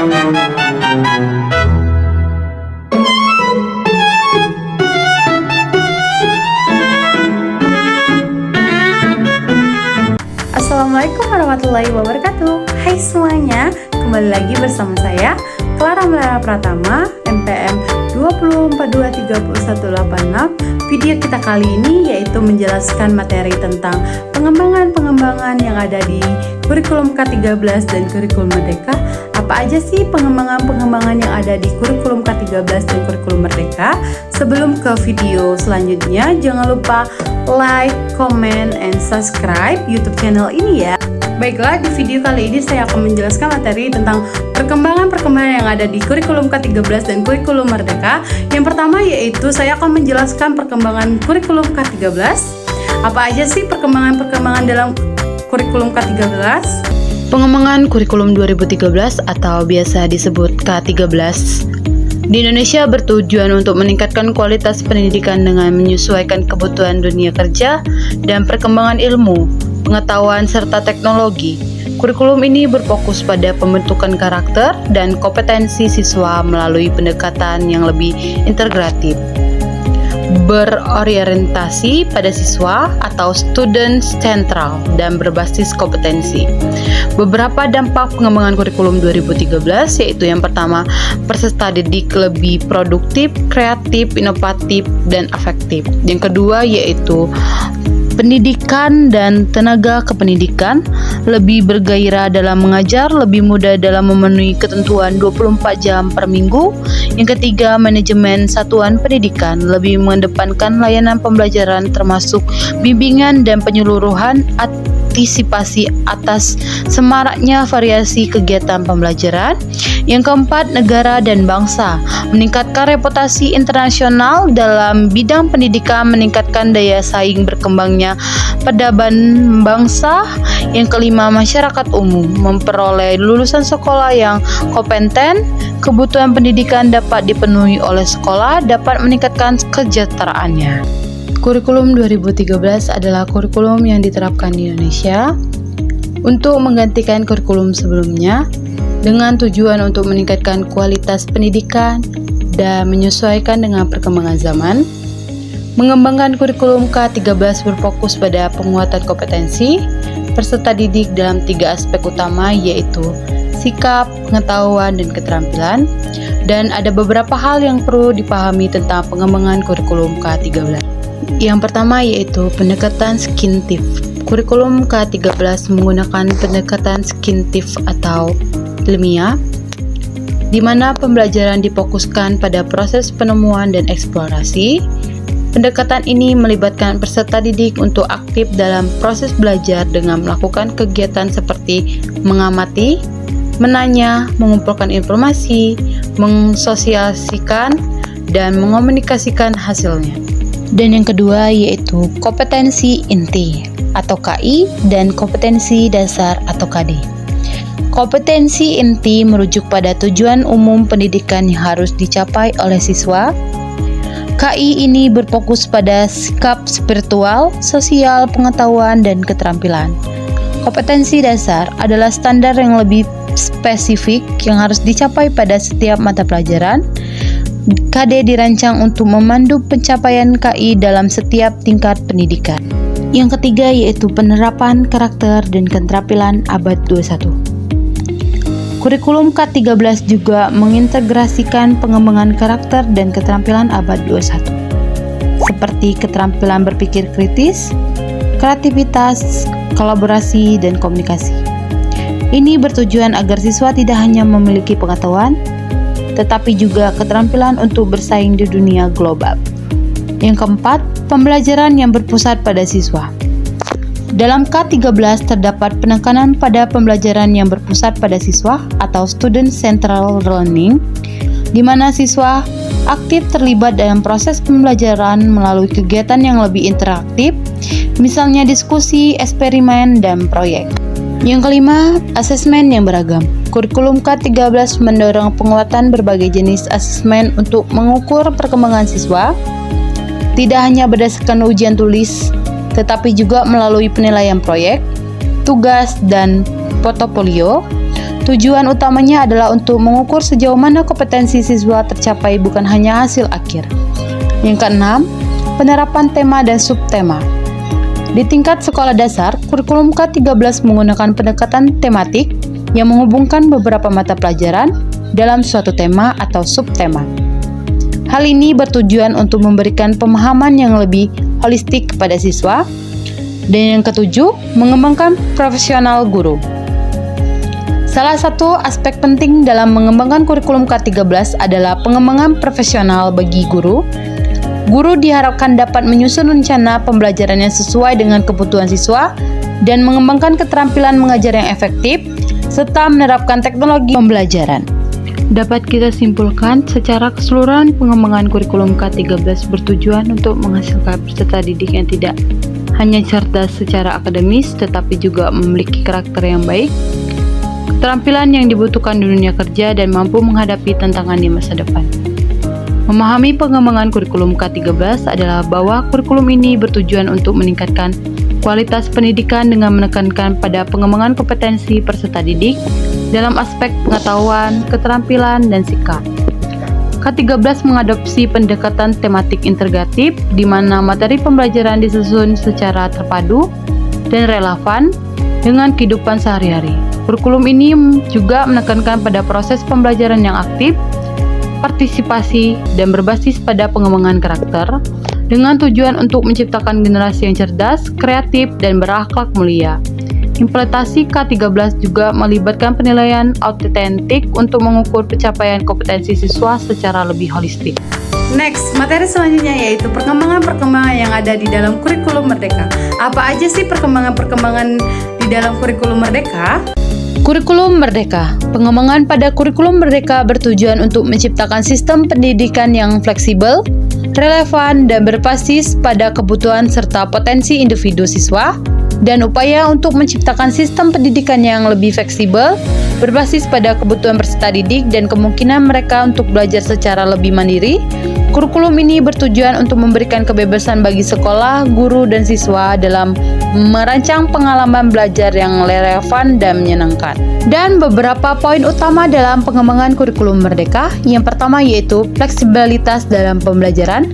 Assalamualaikum warahmatullahi wabarakatuh. Hai semuanya, kembali lagi bersama saya Clara Melera Pratama, MPM 20423186. Video kita kali ini yaitu menjelaskan materi tentang pengembangan yang ada di kurikulum K13 dan kurikulum Merdeka. Apa aja sih pengembangan yang ada di kurikulum K13 dan kurikulum Merdeka? Sebelum ke video selanjutnya, jangan lupa like, comment, and subscribe YouTube channel ini ya. Baiklah, di video kali ini saya akan menjelaskan materi tentang perkembangan yang ada di kurikulum K13 dan kurikulum Merdeka. Yang pertama yaitu saya akan menjelaskan perkembangan kurikulum K13. Apa aja sih perkembangan dalam kurikulum K13? Pengembangan kurikulum 2013 atau biasa disebut K13 di Indonesia bertujuan untuk meningkatkan kualitas pendidikan dengan menyesuaikan kebutuhan dunia kerja dan perkembangan ilmu, pengetahuan, serta teknologi. Kurikulum ini berfokus pada pembentukan karakter dan kompetensi siswa melalui pendekatan yang lebih integratif, berorientasi pada siswa atau student central dan berbasis kompetensi. Beberapa dampak pengembangan kurikulum 2013 yaitu yang pertama, peserta didik lebih produktif, kreatif, inovatif, dan efektif. Yang kedua yaitu pendidikan dan tenaga kependidikan lebih bergairah dalam mengajar, lebih mudah dalam memenuhi ketentuan 24 jam per minggu. Yang ketiga, manajemen satuan pendidikan lebih mengedepankan layanan pembelajaran termasuk bimbingan dan penyeluruhan antisipasi atas semaraknya variasi kegiatan pembelajaran. Yang keempat, negara dan bangsa meningkatkan reputasi internasional dalam bidang pendidikan, meningkatkan daya saing berkembangnya peradaban bangsa. Yang kelima, masyarakat umum memperoleh lulusan sekolah yang kompeten. Kebutuhan pendidikan dapat dipenuhi oleh sekolah, dapat meningkatkan kesejahteraannya. Kurikulum 2013 adalah kurikulum yang diterapkan di Indonesia untuk menggantikan kurikulum sebelumnya dengan tujuan untuk meningkatkan kualitas pendidikan dan menyesuaikan dengan perkembangan zaman. Mengembangkan kurikulum K13 berfokus pada penguatan kompetensi peserta didik dalam 3 aspek utama yaitu sikap, pengetahuan, dan keterampilan. Dan ada beberapa hal yang perlu dipahami tentang pengembangan kurikulum K13. Yang pertama yaitu pendekatan skintif. Kurikulum K13 menggunakan pendekatan skintif atau ilmiah, di mana pembelajaran difokuskan pada proses penemuan dan eksplorasi. Pendekatan ini melibatkan peserta didik untuk aktif dalam proses belajar dengan melakukan kegiatan seperti mengamati, menanya, mengumpulkan informasi, mensosialisasikan, dan mengomunikasikan hasilnya. Dan yang kedua yaitu kompetensi inti atau KI dan kompetensi dasar atau KD. Kompetensi inti merujuk pada tujuan umum pendidikan yang harus dicapai oleh siswa. KI ini berfokus pada sikap spiritual, sosial, pengetahuan, dan keterampilan. Kompetensi dasar adalah standar yang lebih spesifik yang harus dicapai pada setiap mata pelajaran. KD dirancang untuk memandu pencapaian KI dalam setiap tingkat pendidikan. Yang ketiga yaitu penerapan karakter dan keterampilan abad 21. Kurikulum K13 juga mengintegrasikan pengembangan karakter dan keterampilan abad 21, seperti keterampilan berpikir kritis, kreativitas, kolaborasi, dan komunikasi. Ini bertujuan agar siswa tidak hanya memiliki pengetahuan, tetapi juga keterampilan untuk bersaing di dunia global. Yang keempat, pembelajaran yang berpusat pada siswa. Dalam K13 terdapat penekanan pada pembelajaran yang berpusat pada siswa atau student central learning, di mana siswa aktif terlibat dalam proses pembelajaran melalui kegiatan yang lebih interaktif, misalnya diskusi, eksperimen, dan proyek. Yang kelima, asesmen yang beragam. Kurikulum K13 mendorong penguatan berbagai jenis asesmen untuk mengukur perkembangan siswa, tidak hanya berdasarkan ujian tulis, tetapi juga melalui penilaian proyek, tugas, dan portofolio. Tujuan utamanya adalah untuk mengukur sejauh mana kompetensi siswa tercapai, bukan hanya hasil akhir. Yang keenam, penerapan tema dan subtema. Di tingkat sekolah dasar, kurikulum K13 menggunakan pendekatan tematik yang menghubungkan beberapa mata pelajaran dalam suatu tema atau subtema. Hal ini bertujuan untuk memberikan pemahaman yang lebih holistik kepada siswa. Dan yang ketujuh, mengembangkan profesional guru. Salah satu aspek penting dalam mengembangkan kurikulum K13 adalah pengembangan profesional bagi guru. Guru diharapkan dapat menyusun rencana pembelajaran yang sesuai dengan kebutuhan siswa dan mengembangkan keterampilan mengajar yang efektif, serta menerapkan teknologi pembelajaran. Dapat kita simpulkan, secara keseluruhan pengembangan kurikulum K13 bertujuan untuk menghasilkan peserta didik yang tidak hanya cerdas secara akademis, tetapi juga memiliki karakter yang baik, keterampilan yang dibutuhkan di dunia kerja, dan mampu menghadapi tantangan di masa depan. Memahami pengembangan kurikulum K13 adalah bahwa kurikulum ini bertujuan untuk meningkatkan kualitas pendidikan dengan menekankan pada pengembangan kompetensi peserta didik dalam aspek pengetahuan, keterampilan, dan sikap. K13 mengadopsi pendekatan tematik integratif di mana materi pembelajaran disusun secara terpadu dan relevan dengan kehidupan sehari-hari. Kurikulum ini juga menekankan pada proses pembelajaran yang aktif, partisipasi, dan berbasis pada pengembangan karakter dengan tujuan untuk menciptakan generasi yang cerdas, kreatif, dan berakhlak mulia. Implementasi K13 juga melibatkan penilaian autentik untuk mengukur pencapaian kompetensi siswa secara lebih holistik. Next, materi selanjutnya yaitu perkembangan-perkembangan yang ada di dalam kurikulum Merdeka. Apa aja sih perkembangan-perkembangan di dalam kurikulum Merdeka? Kurikulum Merdeka. Pengembangan pada kurikulum Merdeka bertujuan untuk menciptakan sistem pendidikan yang fleksibel, relevan, dan berbasis pada kebutuhan serta potensi individu siswa, dan upaya untuk menciptakan sistem pendidikan yang lebih fleksibel, berbasis pada kebutuhan peserta didik dan kemungkinan mereka untuk belajar secara lebih mandiri. Kurikulum ini bertujuan untuk memberikan kebebasan bagi sekolah, guru, dan siswa dalam merancang pengalaman belajar yang relevan dan menyenangkan. Dan beberapa poin utama dalam pengembangan kurikulum Merdeka. Yang pertama yaitu fleksibilitas dalam pembelajaran.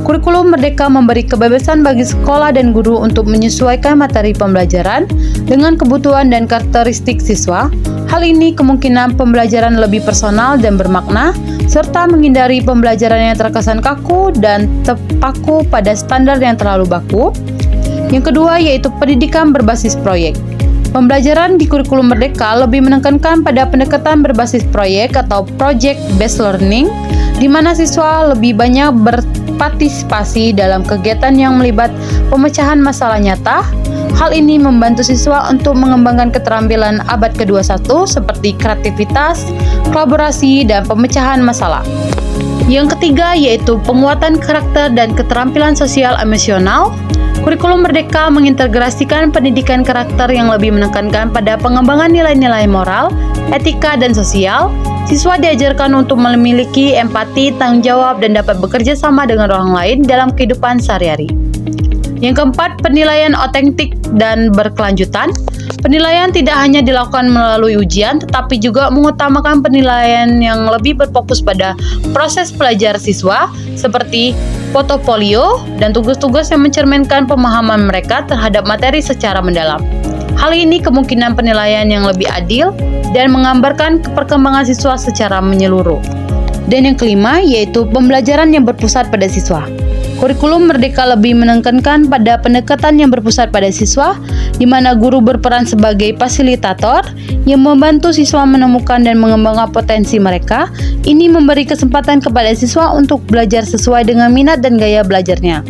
Kurikulum Merdeka memberi kebebasan bagi sekolah dan guru untuk menyesuaikan materi pembelajaran dengan kebutuhan dan karakteristik siswa. Hal ini kemungkinan pembelajaran lebih personal dan bermakna, serta menghindari pembelajaran yang terkesan kaku dan terpaku pada standar yang terlalu baku. Yang kedua yaitu pendidikan berbasis proyek. Pembelajaran di kurikulum Merdeka lebih menekankan pada pendekatan berbasis proyek atau project based learning, di mana siswa lebih banyak berpartisipasi dalam kegiatan yang melibat pemecahan masalah nyata. Hal ini membantu siswa untuk mengembangkan keterampilan abad ke-21 seperti kreativitas, kolaborasi, dan pemecahan masalah. Yang ketiga yaitu penguatan karakter dan keterampilan sosial emosional. Kurikulum Merdeka mengintegrasikan pendidikan karakter yang lebih menekankan pada pengembangan nilai-nilai moral, etika, dan sosial. Siswa diajarkan untuk memiliki empati, tanggung jawab, dan dapat bekerja sama dengan orang lain dalam kehidupan sehari-hari. Yang keempat, penilaian otentik dan berkelanjutan. Penilaian tidak hanya dilakukan melalui ujian, tetapi juga mengutamakan penilaian yang lebih berfokus pada proses belajar siswa, seperti portofolio dan tugas-tugas yang mencerminkan pemahaman mereka terhadap materi secara mendalam. Hal ini kemungkinan penilaian yang lebih adil dan menggambarkan perkembangan siswa secara menyeluruh. Dan yang kelima yaitu pembelajaran yang berpusat pada siswa. Kurikulum Merdeka lebih menekankan pada pendekatan yang berpusat pada siswa, di mana guru berperan sebagai fasilitator yang membantu siswa menemukan dan mengembangkan potensi mereka. Ini memberi kesempatan kepada siswa untuk belajar sesuai dengan minat dan gaya belajarnya.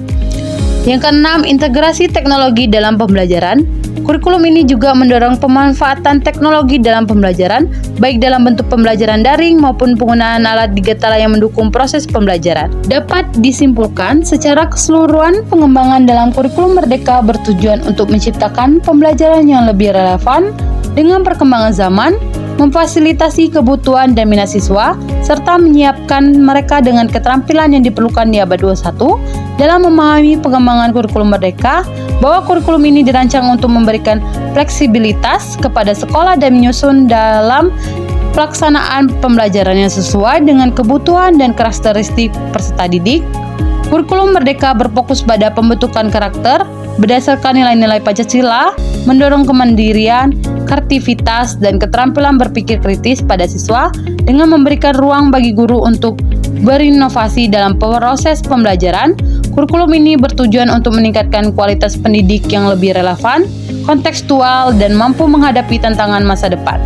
Yang keenam, integrasi teknologi dalam pembelajaran. Kurikulum ini juga mendorong pemanfaatan teknologi dalam pembelajaran, baik dalam bentuk pembelajaran daring maupun penggunaan alat digital yang mendukung proses pembelajaran. Dapat disimpulkan, secara keseluruhan pengembangan dalam kurikulum Merdeka bertujuan untuk menciptakan pembelajaran yang lebih relevan dengan perkembangan zaman, memfasilitasi kebutuhan dan minat siswa, serta menyiapkan mereka dengan keterampilan yang diperlukan di abad 21 dalam memahami pengembangan kurikulum Merdeka bahwa kurikulum ini dirancang untuk memberikan fleksibilitas kepada sekolah dan menyusun dalam pelaksanaan pembelajaran yang sesuai dengan kebutuhan dan karakteristik peserta didik. Kurikulum Merdeka berfokus pada pembentukan karakter berdasarkan nilai-nilai Pancasila, mendorong kemandirian, kreativitas, dan keterampilan berpikir kritis pada siswa dengan memberikan ruang bagi guru untuk berinovasi dalam proses pembelajaran. Kurikulum ini bertujuan untuk meningkatkan kualitas pendidik yang lebih relevan, kontekstual, dan mampu menghadapi tantangan masa depan.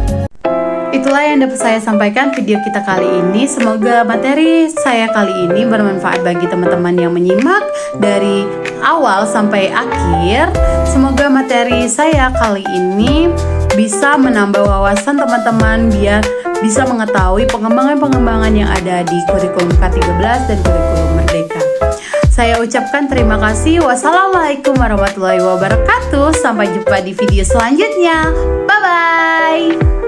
Itulah yang dapat saya sampaikan video kita kali ini. Semoga materi saya kali ini bermanfaat bagi teman-teman yang menyimak dari awal sampai akhir. Semoga materi saya kali ini bisa menambah wawasan teman-teman biar bisa mengetahui pengembangan-pengembangan yang ada di kurikulum K13 dan kurikulum Merdeka. Saya ucapkan terima kasih. Wassalamualaikum warahmatullahi wabarakatuh. Sampai jumpa di video selanjutnya. Bye-bye.